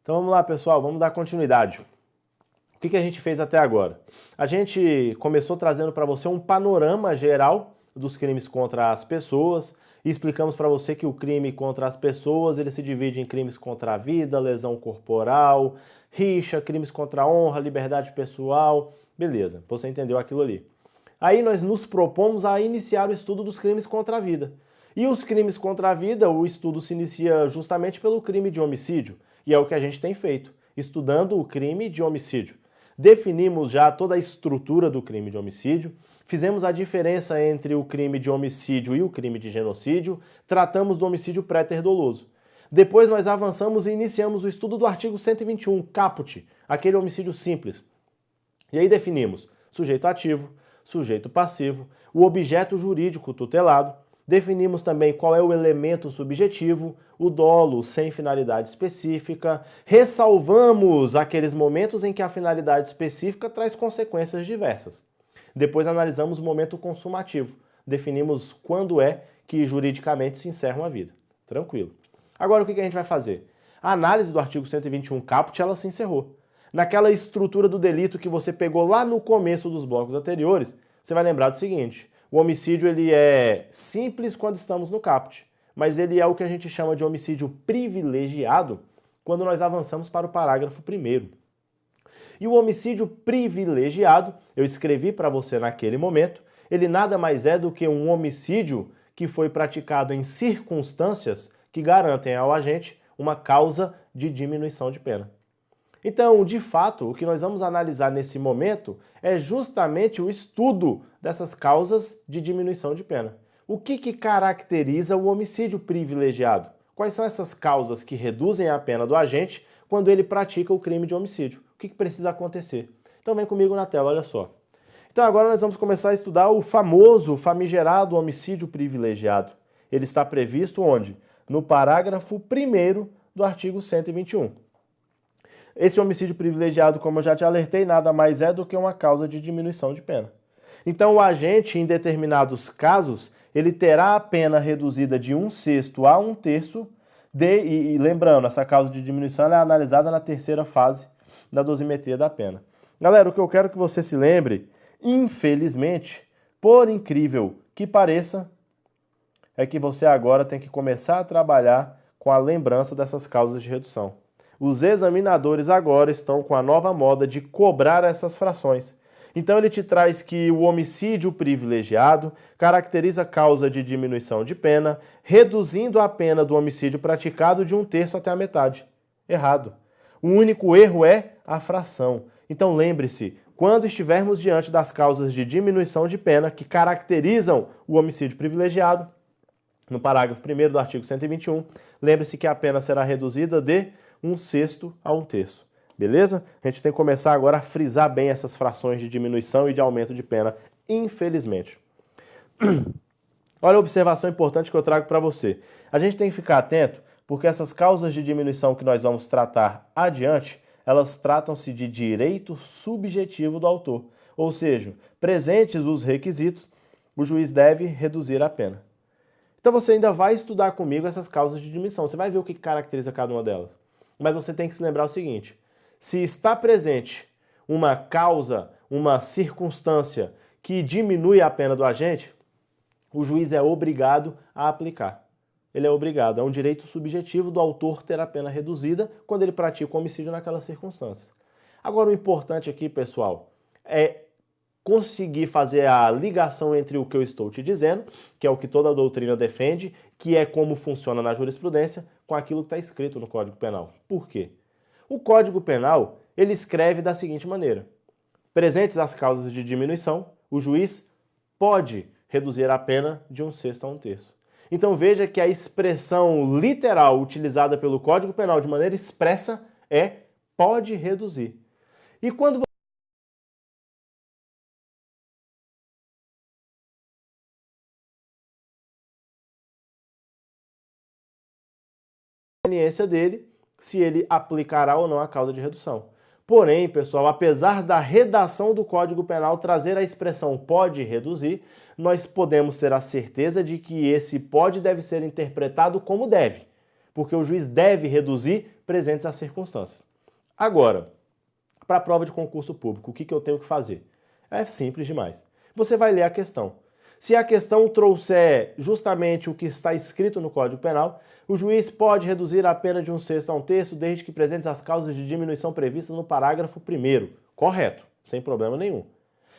Então vamos lá, pessoal, vamos dar continuidade. O que a gente fez até agora? A gente começou trazendo para você um panorama geral dos crimes contra as pessoas e explicamos para você que o crime contra as pessoas ele se divide em crimes contra a vida, lesão corporal, rixa, crimes contra a honra, liberdade pessoal, beleza, você entendeu aquilo ali. Aí nós nos propomos a iniciar o estudo dos crimes contra a vida. E os crimes contra a vida, o estudo se inicia justamente pelo crime de homicídio, e é o que a gente tem feito, estudando o crime de homicídio. Definimos já toda a estrutura do crime de homicídio, fizemos a diferença entre o crime de homicídio e o crime de genocídio, tratamos do homicídio pré-ter-doloso. Depois nós avançamos e iniciamos o estudo do artigo 121, caput, aquele homicídio simples. E aí definimos sujeito ativo, sujeito passivo, o objeto jurídico tutelado, definimos também qual é o elemento subjetivo, o dolo sem finalidade específica, ressalvamos aqueles momentos em que a finalidade específica traz consequências diversas. Depois analisamos o momento consumativo, definimos quando é que juridicamente se encerra uma vida. Tranquilo. Agora o que a gente vai fazer? A análise do artigo 121 caput, ela se encerrou. Naquela estrutura do delito que você pegou lá no começo dos blocos anteriores, você vai lembrar do seguinte: o homicídio ele é simples quando estamos no caput, mas ele é o que a gente chama de homicídio privilegiado quando nós avançamos para o parágrafo 1º. E o homicídio privilegiado, eu escrevi para você naquele momento, ele nada mais é do que um homicídio que foi praticado em circunstâncias que garantem ao agente uma causa de diminuição de pena. Então, de fato, o que nós vamos analisar nesse momento é justamente o estudo dessas causas de diminuição de pena. O que caracteriza o homicídio privilegiado? Quais são essas causas que reduzem a pena do agente quando ele pratica o crime de homicídio? O que precisa acontecer? Então vem comigo na tela, olha só. Então agora nós vamos começar a estudar o famoso, famigerado homicídio privilegiado. Ele está previsto onde? No parágrafo 1º do artigo 121. Esse homicídio privilegiado, como eu já te alertei, nada mais é do que uma causa de diminuição de pena. Então, o agente, em determinados casos, ele terá a pena reduzida de 1/6 a 1/3, e lembrando, essa causa de diminuição é analisada na terceira fase da dosimetria da pena. Galera, o que eu quero que você se lembre, infelizmente, por incrível que pareça, é que você agora tem que começar a trabalhar com a lembrança dessas causas de redução. Os examinadores agora estão com a nova moda de cobrar essas frações. Então ele te traz que o homicídio privilegiado caracteriza causa de diminuição de pena, reduzindo a pena do homicídio praticado de 1/3 até a metade. Errado. O único erro é a fração. Então lembre-se, quando estivermos diante das causas de diminuição de pena que caracterizam o homicídio privilegiado, no parágrafo 1º do artigo 121, lembre-se que a pena será reduzida de 1/6 a 1/3. Beleza? A gente tem que começar agora a frisar bem essas frações de diminuição e de aumento de pena, infelizmente. Olha a observação importante que eu trago para você. A gente tem que ficar atento, porque essas causas de diminuição que nós vamos tratar adiante, elas tratam-se de direito subjetivo do autor. Ou seja, presentes os requisitos, o juiz deve reduzir a pena. Então você ainda vai estudar comigo essas causas de diminuição. Você vai ver o que caracteriza cada uma delas. Mas você tem que se lembrar o seguinte: se está presente uma causa, uma circunstância que diminui a pena do agente, o juiz é obrigado a aplicar. Ele é obrigado, é um direito subjetivo do autor ter a pena reduzida quando ele pratica o homicídio naquelas circunstâncias. Agora o importante aqui, pessoal, é conseguir fazer a ligação entre o que eu estou te dizendo, que é o que toda a doutrina defende, que é como funciona na jurisprudência, com aquilo que está escrito no Código Penal. Por quê? O Código Penal, ele escreve da seguinte maneira: presentes as causas de diminuição, o juiz pode reduzir a pena de 1/6 a 1/3. Então veja que a expressão literal utilizada pelo Código Penal de maneira expressa é pode reduzir. E quando conveniência dele, se ele aplicará ou não a causa de redução. Porém, pessoal, apesar da redação do Código Penal trazer a expressão pode reduzir, nós podemos ter a certeza de que esse pode deve ser interpretado como deve, porque o juiz deve reduzir presentes as circunstâncias. Agora, para a prova de concurso público, o que eu tenho que fazer? É simples demais. Você vai ler a questão. Se a questão trouxer justamente o que está escrito no Código Penal, o juiz pode reduzir a pena de 1/6 a 1/3 desde que presentes as causas de diminuição previstas no parágrafo 1º. Correto, sem problema nenhum.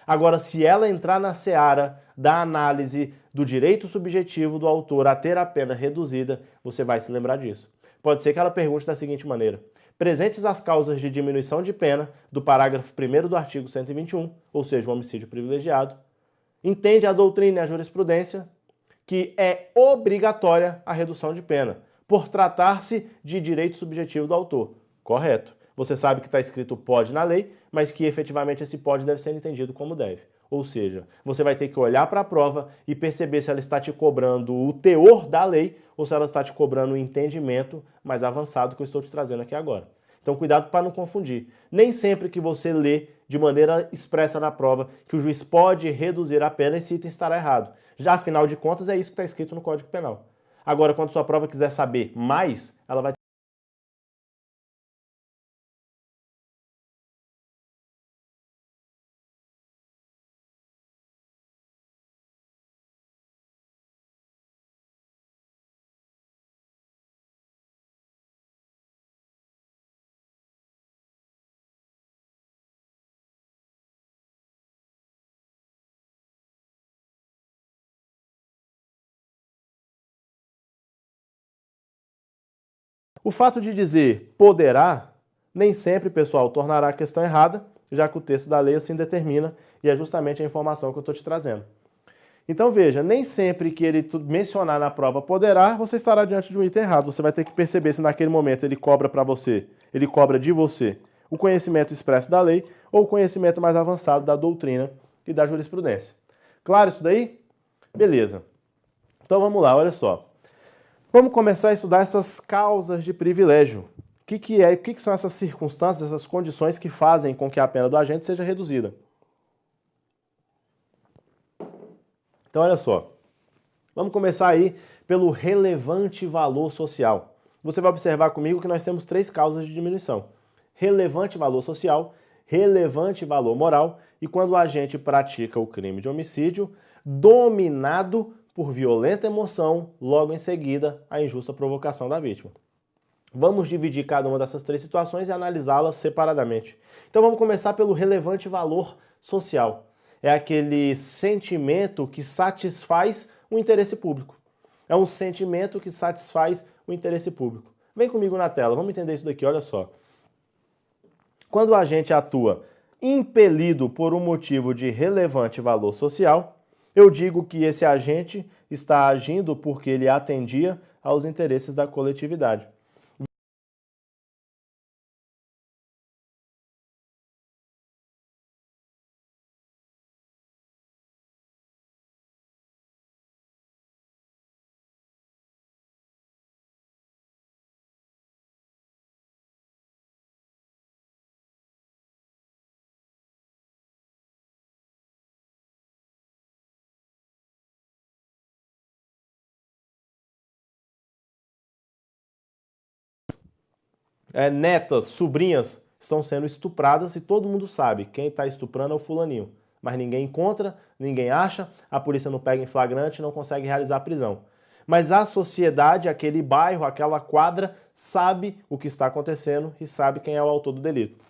Agora, se ela entrar na seara da análise do direito subjetivo do autor a ter a pena reduzida, você vai se lembrar disso. Pode ser que ela pergunte da seguinte maneira: presentes as causas de diminuição de pena do parágrafo 1º do artigo 121, ou seja, o homicídio privilegiado, entende a doutrina e a jurisprudência que é obrigatória a redução de pena, por tratar-se de direito subjetivo do autor. Correto. Você sabe que está escrito pode na lei, mas que efetivamente esse pode deve ser entendido como deve. Ou seja, você vai ter que olhar para a prova e perceber se ela está te cobrando o teor da lei ou se ela está te cobrando o entendimento mais avançado que eu estou te trazendo aqui agora. Então, cuidado para não confundir. Nem sempre que você lê de maneira expressa na prova que o juiz pode reduzir a pena, esse item estará errado. Já, afinal de contas, é isso que está escrito no Código Penal. Agora, quando sua prova quiser saber mais, ela vai... O fato de dizer poderá, nem sempre, pessoal, tornará a questão errada, já que o texto da lei assim determina, e é justamente a informação que eu estou te trazendo. Então veja, nem sempre que ele mencionar na prova poderá, você estará diante de um item errado. Você vai ter que perceber se naquele momento ele cobra para você, ele cobra de você o conhecimento expresso da lei ou o conhecimento mais avançado da doutrina e da jurisprudência. Claro isso daí? Beleza. Então vamos lá, olha só. Vamos começar a estudar essas causas de privilégio. O que são essas circunstâncias, essas condições que fazem com que a pena do agente seja reduzida? Então, olha só. Vamos começar aí pelo relevante valor social. Você vai observar comigo que nós temos 3 causas de diminuição: relevante valor social, relevante valor moral e quando o agente pratica o crime de homicídio dominado por violenta emoção, logo em seguida a injusta provocação da vítima. Vamos dividir cada uma dessas 3 situações e analisá-las separadamente. Então vamos começar pelo relevante valor social. É aquele sentimento que satisfaz o interesse público. É um sentimento que satisfaz o interesse público. Vem comigo na tela, vamos entender isso daqui, olha só. Quando o agente atua impelido por um motivo de relevante valor social, eu digo que esse agente está agindo porque ele atendia aos interesses da coletividade. Netas, sobrinhas estão sendo estupradas e todo mundo sabe, quem está estuprando é o fulaninho. Mas ninguém encontra, ninguém acha, a polícia não pega em flagrante e não consegue realizar a prisão. Mas a sociedade, aquele bairro, aquela quadra, sabe o que está acontecendo e sabe quem é o autor do delito.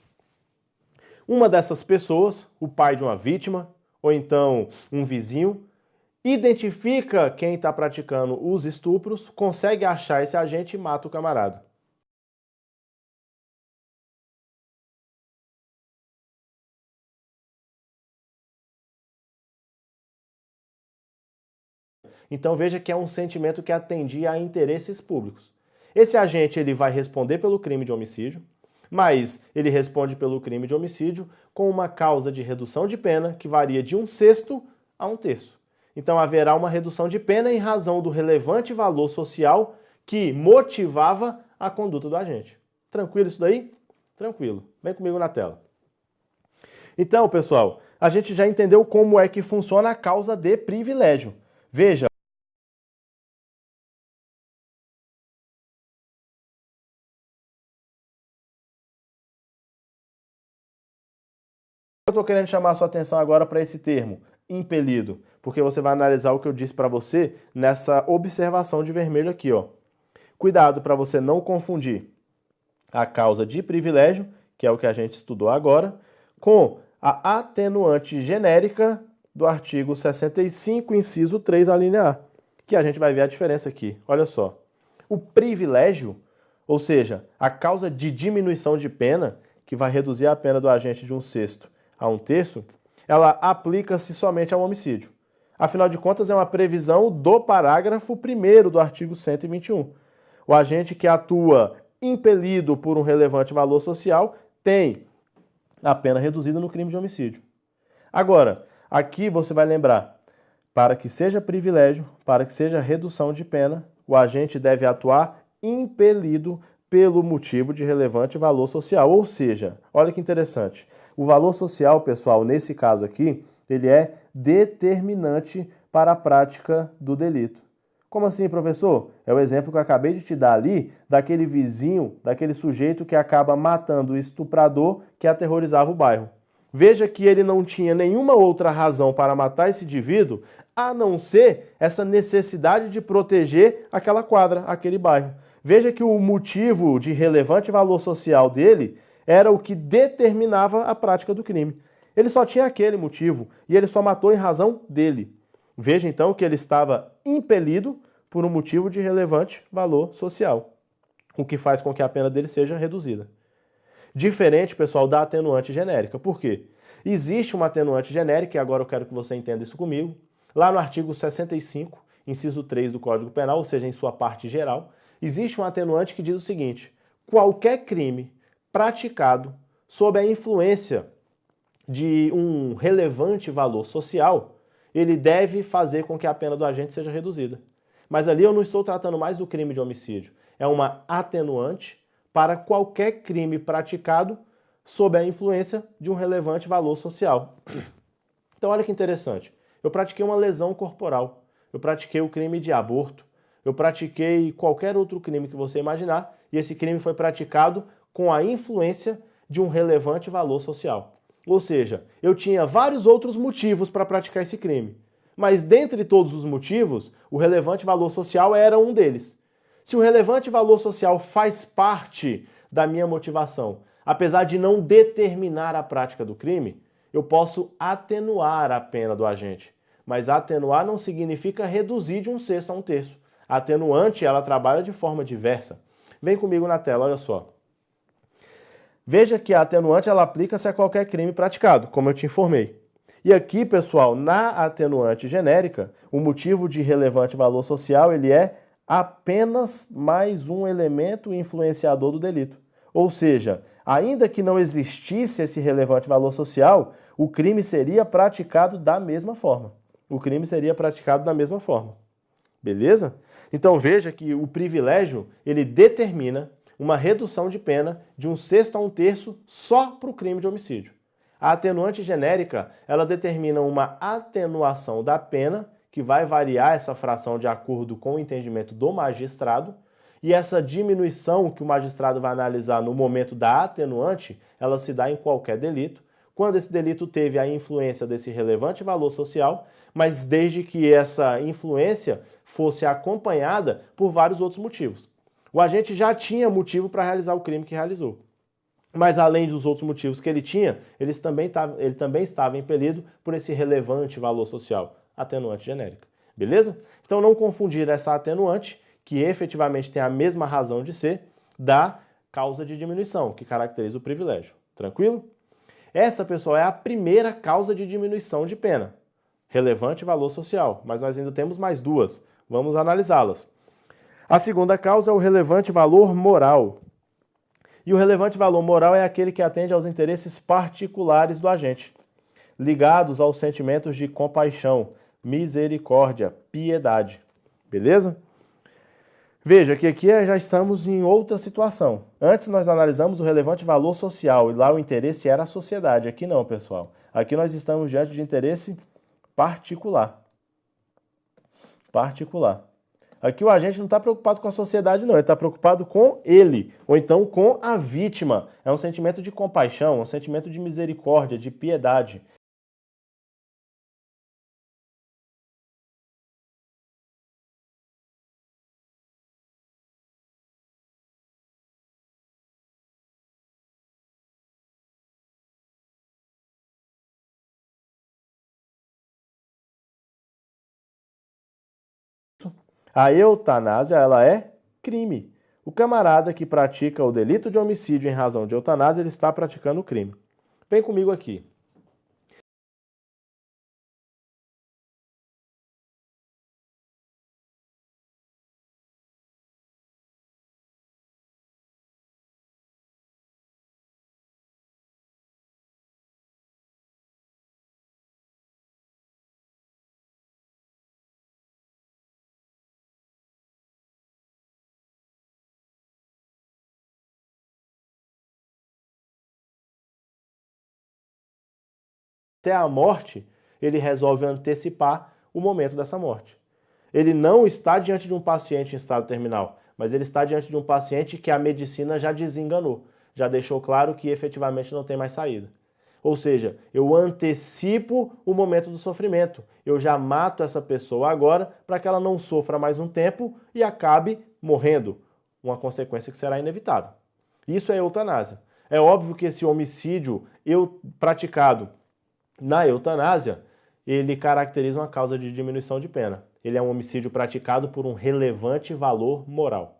Uma dessas pessoas, o pai de uma vítima, ou então um vizinho, identifica quem está praticando os estupros, consegue achar esse agente e mata o camarada. Então veja que é um sentimento que atendia a interesses públicos. Esse agente ele vai responder pelo crime de homicídio, mas ele responde pelo crime de homicídio com uma causa de redução de pena que varia de 1/6 a 1/3. Então haverá uma redução de pena em razão do relevante valor social que motivava a conduta do agente. Tranquilo isso daí? Tranquilo. Vem comigo na tela. Então, pessoal, a gente já entendeu como é que funciona a causa de privilégio. Veja, estou querendo chamar a sua atenção agora para esse termo, impelido, porque você vai analisar o que eu disse para você nessa observação de vermelho aqui, ó. Cuidado para você não confundir a causa de privilégio, que é o que a gente estudou agora, com a atenuante genérica do artigo 65, inciso 3, a linha A, que a gente vai ver a diferença aqui. Olha só. O privilégio, ou seja, a causa de diminuição de pena, que vai reduzir a pena do agente de 1/6 a 1/3, ela aplica-se somente ao homicídio. Afinal de contas, é uma previsão do parágrafo 1º do artigo 121. O agente que atua impelido por um relevante valor social tem a pena reduzida no crime de homicídio. Agora, aqui você vai lembrar, para que seja privilégio, para que seja redução de pena, o agente deve atuar impelido pelo motivo de relevante valor social. Ou seja, olha que interessante, o valor social, pessoal, nesse caso aqui, ele é determinante para a prática do delito. Como assim, professor? É o exemplo que eu acabei de te dar ali, daquele vizinho, daquele sujeito que acaba matando o estuprador que aterrorizava o bairro. Veja que ele não tinha nenhuma outra razão para matar esse indivíduo, a não ser essa necessidade de proteger aquela quadra, aquele bairro. Veja que o motivo de relevante valor social dele era o que determinava a prática do crime. Ele só tinha aquele motivo e ele só matou em razão dele. Veja então que ele estava impelido por um motivo de relevante valor social, o que faz com que a pena dele seja reduzida. Diferente, pessoal, da atenuante genérica. Por quê? Existe uma atenuante genérica, e agora eu quero que você entenda isso comigo, lá no artigo 65, inciso 3 do Código Penal, ou seja, em sua parte geral, existe um atenuante que diz o seguinte: qualquer crime praticado sob a influência de um relevante valor social, ele deve fazer com que a pena do agente seja reduzida. Mas ali eu não estou tratando mais do crime de homicídio. É uma atenuante para qualquer crime praticado sob a influência de um relevante valor social. Então olha que interessante. Eu pratiquei uma lesão corporal. Eu pratiquei o crime de aborto. Eu pratiquei qualquer outro crime que você imaginar. E esse crime foi praticado com a influência de um relevante valor social. Ou seja, eu tinha vários outros motivos para praticar esse crime. Mas dentre todos os motivos, o relevante valor social era um deles. Se o relevante valor social faz parte da minha motivação, apesar de não determinar a prática do crime, eu posso atenuar a pena do agente. Mas atenuar não significa reduzir de 1/6 a 1/3. A atenuante, ela trabalha de forma diversa. Vem comigo na tela, olha só. Veja que a atenuante ela aplica-se a qualquer crime praticado, como eu te informei. E aqui, pessoal, na atenuante genérica, o motivo de relevante valor social ele é apenas mais um elemento influenciador do delito. Ou seja, ainda que não existisse esse relevante valor social, o crime seria praticado da mesma forma. O crime seria praticado da mesma forma. Beleza? Então veja que o privilégio ele determina uma redução de pena de 1/6 a 1/3 só para o crime de homicídio. A atenuante genérica, ela determina uma atenuação da pena, que vai variar essa fração de acordo com o entendimento do magistrado, e essa diminuição que o magistrado vai analisar no momento da atenuante, ela se dá em qualquer delito, quando esse delito teve a influência desse relevante valor social, mas desde que essa influência fosse acompanhada por vários outros motivos. O agente já tinha motivo para realizar o crime que realizou. Mas além dos outros motivos que ele tinha, ele também estava impelido por esse relevante valor social, atenuante genérica. Beleza? Então não confundir essa atenuante, que efetivamente tem a mesma razão de ser, da causa de diminuição, que caracteriza o privilégio. Tranquilo? Essa, pessoal, é a primeira causa de diminuição de pena. Relevante valor social. Mas nós ainda temos mais duas. Vamos analisá-las. A segunda causa é o relevante valor moral. E o relevante valor moral é aquele que atende aos interesses particulares do agente, ligados aos sentimentos de compaixão, misericórdia, piedade. Beleza? Veja que aqui já estamos em outra situação. Antes nós analisamos o relevante valor social e lá o interesse era a sociedade. Aqui não, pessoal. Aqui nós estamos diante de interesse particular. Particular. Aqui o agente não está preocupado com a sociedade, não. Ele está preocupado com ele, ou então com a vítima. É um sentimento de compaixão, um sentimento de misericórdia, de piedade. A eutanásia, ela é crime. O camarada que pratica o delito de homicídio em razão de eutanásia, ele está praticando o crime. Vem comigo aqui. Até a morte, ele resolve antecipar o momento dessa morte. Ele não está diante de um paciente em estado terminal, mas ele está diante de um paciente que a medicina já desenganou, já deixou claro que efetivamente não tem mais saída. Ou seja, eu antecipo o momento do sofrimento. Eu já mato essa pessoa agora para que ela não sofra mais um tempo e acabe morrendo, uma consequência que será inevitável. Isso é eutanásia. É óbvio que esse homicídio praticado na eutanásia, ele caracteriza uma causa de diminuição de pena. Ele é um homicídio praticado por um relevante valor moral.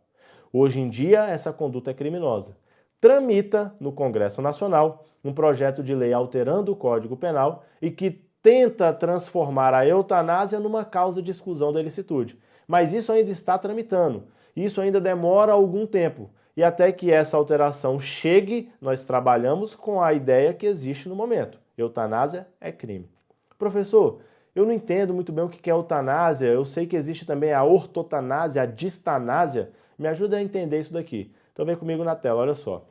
Hoje em dia, essa conduta é criminosa. Tramita no Congresso Nacional um projeto de lei alterando o Código Penal e que tenta transformar a eutanásia numa causa de exclusão da ilicitude. Mas isso ainda está tramitando. Isso ainda demora algum tempo. E até que essa alteração chegue, nós trabalhamos com a ideia que existe no momento. Eutanásia é crime. Professor, eu não entendo muito bem o que é eutanásia, eu sei que existe também a ortotanásia, a distanásia. Me ajuda a entender isso daqui. Então vem comigo na tela, olha só.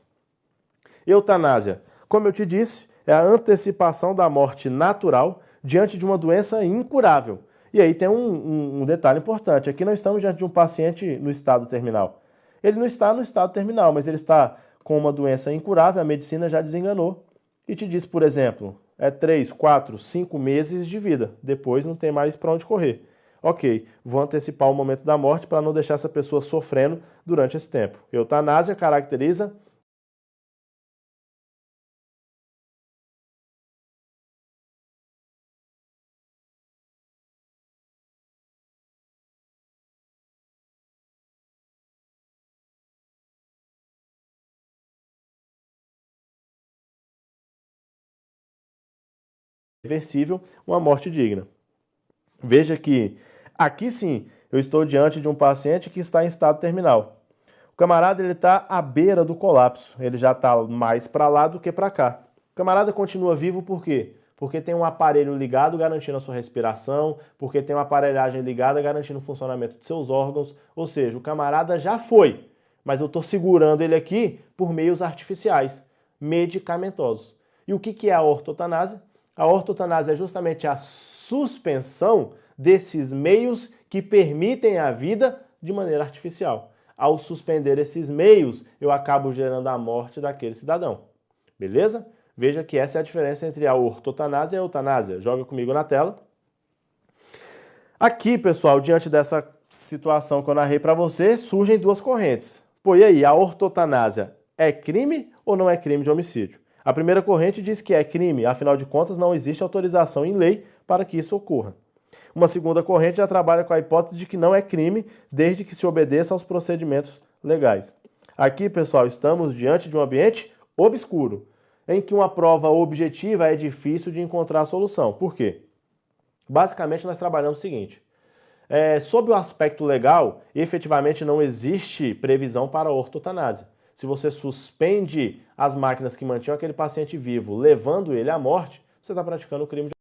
Eutanásia, como eu te disse, é a antecipação da morte natural diante de uma doença incurável. E aí tem um detalhe importante, aqui não estamos diante de um paciente no estado terminal. Ele não está no estado terminal, mas ele está com uma doença incurável, a medicina já desenganou e te diz, por exemplo, é 3, 4, 5 meses de vida, depois não tem mais para onde correr. Ok, vou antecipar o momento da morte para não deixar essa pessoa sofrendo durante esse tempo. Eutanásia caracteriza reversível, uma morte digna. Veja que aqui sim eu estou diante de um paciente que está em estado terminal. O camarada ele está à beira do colapso, ele já está mais para lá do que para cá. O camarada continua vivo por quê? Porque tem um aparelho ligado garantindo a sua respiração, porque tem uma aparelhagem ligada garantindo o funcionamento de seus órgãos, ou seja, o camarada já foi, mas eu estou segurando ele aqui por meios artificiais, medicamentosos. E o que é a ortotanásia? A ortotanásia é justamente a suspensão desses meios que permitem a vida de maneira artificial. Ao suspender esses meios, eu acabo gerando a morte daquele cidadão. Beleza? Veja que essa é a diferença entre a ortotanásia e a eutanásia. Joga comigo na tela. Aqui, pessoal, diante dessa situação que eu narrei para você, surgem duas correntes. Pô, e aí, a ortotanásia é crime ou não é crime de homicídio? A primeira corrente diz que é crime, afinal de contas, não existe autorização em lei para que isso ocorra. Uma segunda corrente já trabalha com a hipótese de que não é crime, desde que se obedeça aos procedimentos legais. Aqui, pessoal, estamos diante de um ambiente obscuro, em que uma prova objetiva é difícil de encontrar solução. Por quê? Basicamente, nós trabalhamos o seguinte: sob o aspecto legal, efetivamente não existe previsão para a ortotanásia. Se você suspende as máquinas que mantinham aquele paciente vivo, levando ele à morte, você está praticando o crime de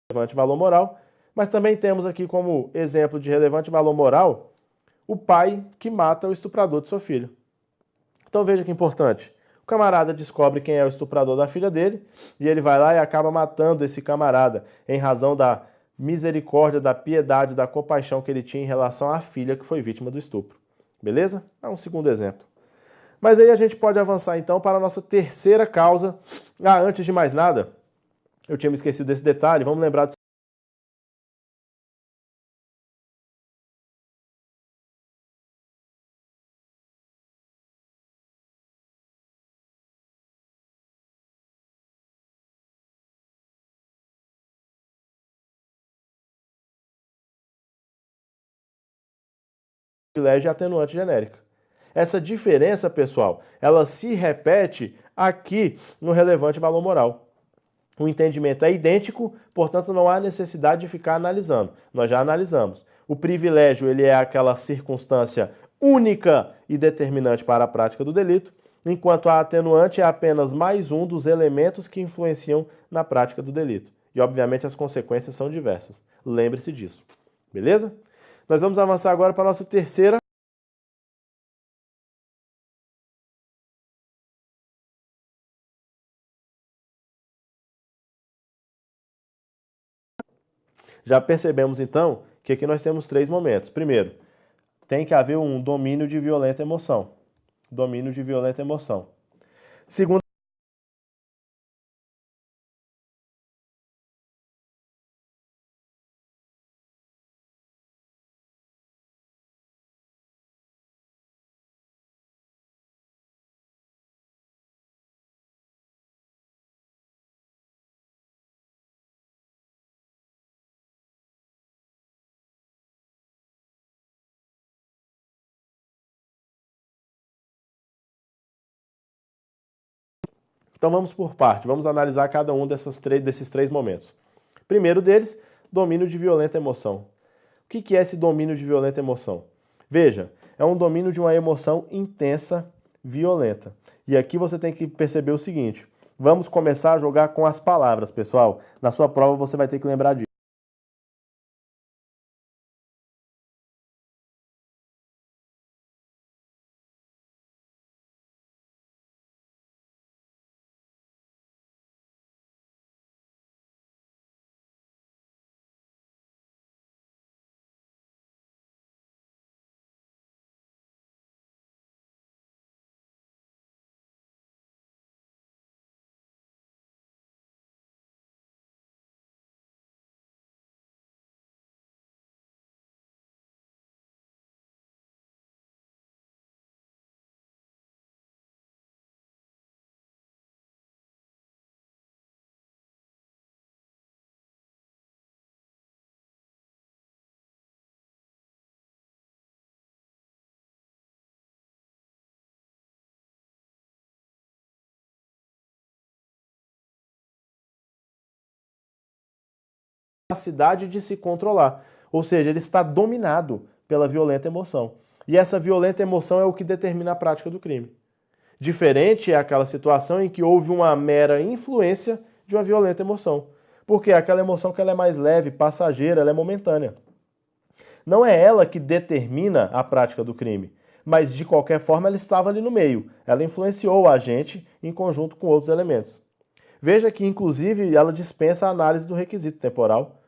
relevante valor moral, mas também temos aqui como exemplo de relevante valor moral o pai que mata o estuprador de seu filho. Então veja que importante. O camarada descobre quem é o estuprador da filha dele e ele vai lá e acaba matando esse camarada em razão da misericórdia, da piedade, da compaixão que ele tinha em relação à filha que foi vítima do estupro. Beleza? É um segundo exemplo. Mas aí a gente pode avançar então para a nossa terceira causa. Antes de mais nada, eu tinha me esquecido desse detalhe, vamos lembrar do privilégio e atenuante genérica. Essa diferença, pessoal, ela se repete aqui no relevante valor moral. O entendimento é idêntico, portanto não há necessidade de ficar analisando. Nós já analisamos. O privilégio ele é aquela circunstância única e determinante para a prática do delito, enquanto a atenuante é apenas mais um dos elementos que influenciam na prática do delito. E obviamente as consequências são diversas. Lembre-se disso. Beleza? Nós vamos avançar agora para a nossa terceira. Já percebemos então que aqui nós temos três momentos. Primeiro, tem que haver um domínio de violenta emoção. Domínio de violenta emoção. Segundo, então vamos por parte, vamos analisar cada um desses três momentos. Primeiro deles, domínio de violenta emoção. O que é esse domínio de violenta emoção? Veja, é um domínio de uma emoção intensa, violenta. E aqui você tem que perceber o seguinte, vamos começar a jogar com as palavras, pessoal. Na sua prova você vai ter que lembrar disso. Capacidade de se controlar. Ou seja, ele está dominado pela violenta emoção. E essa violenta emoção é o que determina a prática do crime. Diferente é aquela situação em que houve uma mera influência de uma violenta emoção. Porque aquela emoção que ela é mais leve, passageira, ela é momentânea. Não é ela que determina a prática do crime, mas de qualquer forma ela estava ali no meio. Ela influenciou o agente em conjunto com outros elementos. Veja que, inclusive, ela dispensa a análise do requisito temporal.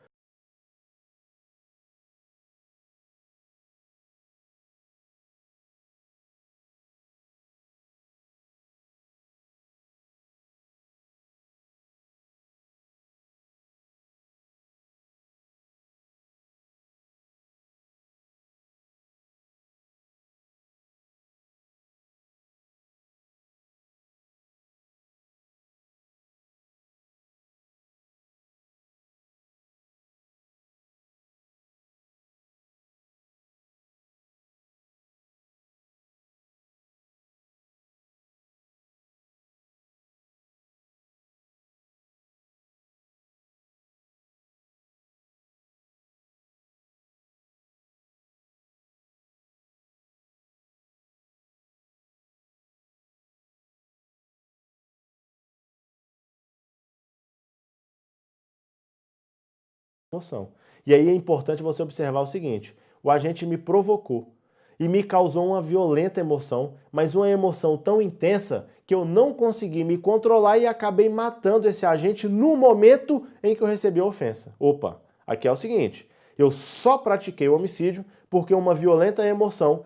emoção. E aí é importante você observar o seguinte: o agente me provocou e me causou uma violenta emoção, mas uma emoção tão intensa que eu não consegui me controlar e acabei matando esse agente no momento em que eu recebi a ofensa. Opa, aqui é o seguinte: eu só pratiquei o homicídio porque uma violenta emoção.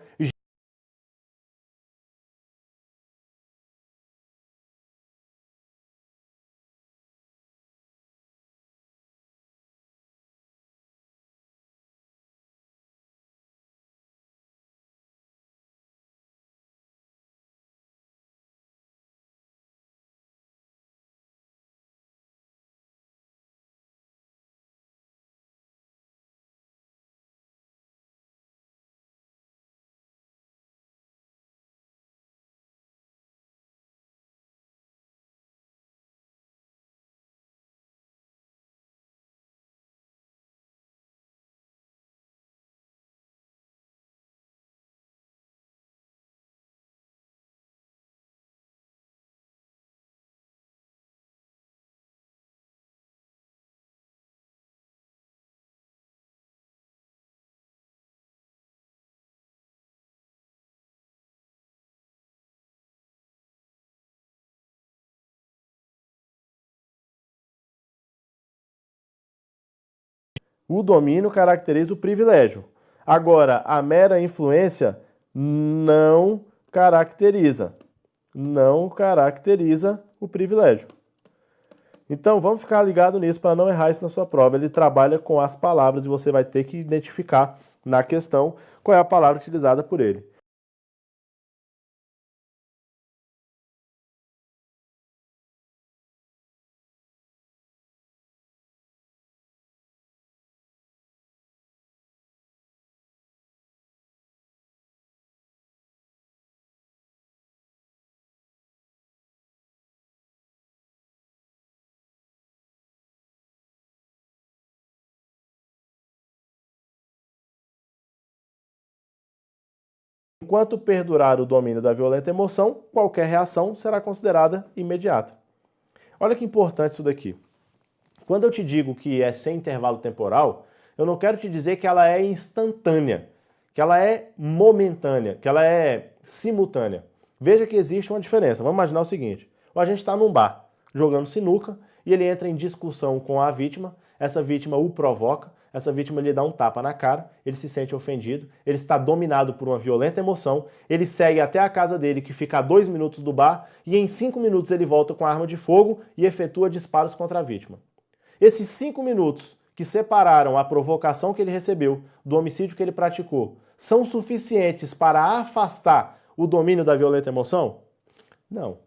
O domínio caracteriza o privilégio. Agora, a mera influência não caracteriza. Não caracteriza o privilégio. Então, vamos ficar ligado nisso para não errar isso na sua prova. Ele trabalha com as palavras e você vai ter que identificar na questão qual é a palavra utilizada por ele. Enquanto perdurar o domínio da violenta emoção, qualquer reação será considerada imediata. Olha que importante isso daqui. Quando eu te digo que é sem intervalo temporal, eu não quero te dizer que ela é instantânea, que ela é momentânea, que ela é simultânea. Veja que existe uma diferença. Vamos imaginar o seguinte: o agente está num bar, jogando sinuca, e ele entra em discussão com a vítima, essa vítima o provoca, essa vítima lhe dá um tapa na cara, ele se sente ofendido, ele está dominado por uma violenta emoção, ele segue até a casa dele, que fica a 2 minutos do bar, e em 5 minutos ele volta com a arma de fogo e efetua disparos contra a vítima. Esses 5 minutos que separaram a provocação que ele recebeu do homicídio que ele praticou são suficientes para afastar o domínio da violenta emoção? Não.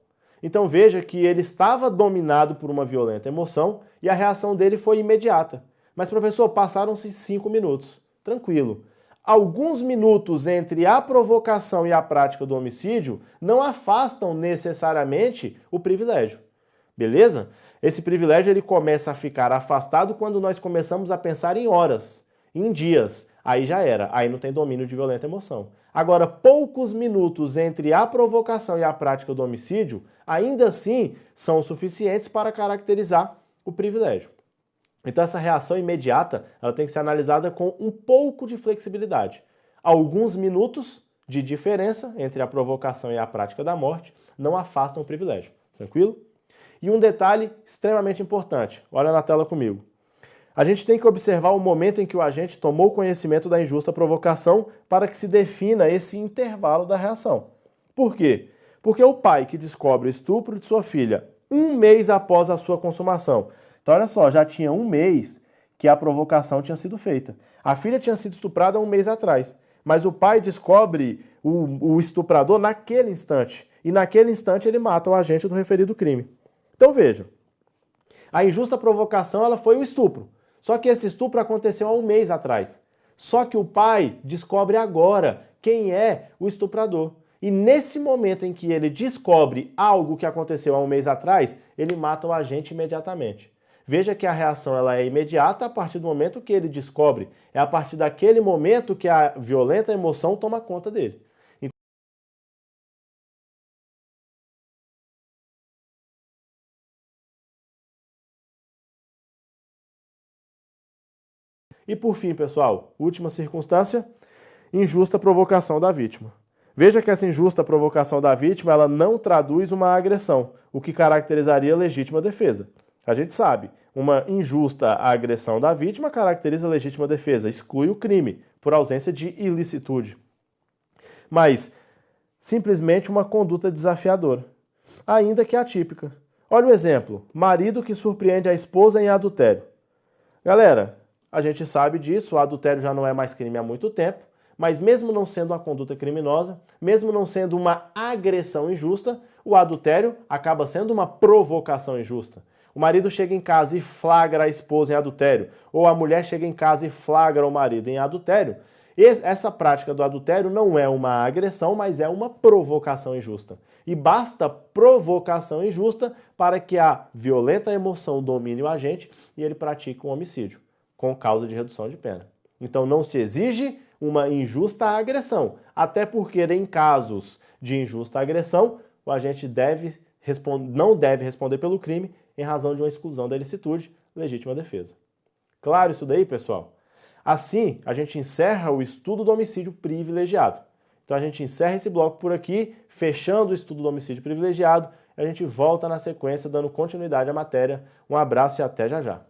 Então veja que ele estava dominado por uma violenta emoção e a reação dele foi imediata. Mas, professor, passaram-se 5 minutos. Tranquilo. Alguns minutos entre a provocação e a prática do homicídio não afastam necessariamente o privilégio. Beleza? Esse privilégio ele começa a ficar afastado quando nós começamos a pensar em horas, em dias. Aí já era, aí não tem domínio de violenta emoção. Agora, poucos minutos entre a provocação e a prática do homicídio, ainda assim, são suficientes para caracterizar o privilégio. Então essa reação imediata, ela tem que ser analisada com um pouco de flexibilidade. Alguns minutos de diferença entre a provocação e a prática da morte não afastam o privilégio. Tranquilo? E um detalhe extremamente importante, olha na tela comigo. A gente tem que observar o momento em que o agente tomou conhecimento da injusta provocação para que se defina esse intervalo da reação. Por quê? Porque o pai que descobre o estupro de sua filha 1 mês após a sua consumação. Então, olha só, já tinha 1 mês que a provocação tinha sido feita. A filha tinha sido estuprada 1 mês atrás, mas o pai descobre o estuprador naquele instante. E naquele instante ele mata o agente do referido crime. Então veja, a injusta provocação ela foi o estupro. Só que esse estupro aconteceu há 1 mês atrás. Só que o pai descobre agora quem é o estuprador. E nesse momento em que ele descobre algo que aconteceu há 1 mês atrás, ele mata o agente imediatamente. Veja que a reação ela é imediata a partir do momento que ele descobre. É a partir daquele momento que a violenta emoção toma conta dele. E por fim, pessoal, última circunstância, injusta provocação da vítima. Veja que essa injusta provocação da vítima, ela não traduz uma agressão, o que caracterizaria legítima defesa. A gente sabe, uma injusta agressão da vítima caracteriza legítima defesa, exclui o crime, por ausência de ilicitude. Mas, simplesmente uma conduta desafiadora, ainda que atípica. Olha o exemplo, marido que surpreende a esposa em adultério. Galera, a gente sabe disso, o adultério já não é mais crime há muito tempo, mas mesmo não sendo uma conduta criminosa, mesmo não sendo uma agressão injusta, o adultério acaba sendo uma provocação injusta. O marido chega em casa e flagra a esposa em adultério, ou a mulher chega em casa e flagra o marido em adultério. Essa prática do adultério não é uma agressão, mas é uma provocação injusta. E basta provocação injusta para que a violenta emoção domine o agente e ele pratique um homicídio, com causa de redução de pena. Então não se exige uma injusta agressão, até porque em casos de injusta agressão, o agente não deve responder pelo crime em razão de uma exclusão da ilicitude, legítima defesa. Claro isso daí, pessoal? Assim, a gente encerra o estudo do homicídio privilegiado. Então a gente encerra esse bloco por aqui, fechando o estudo do homicídio privilegiado, e a gente volta na sequência dando continuidade à matéria. Um abraço e até já já.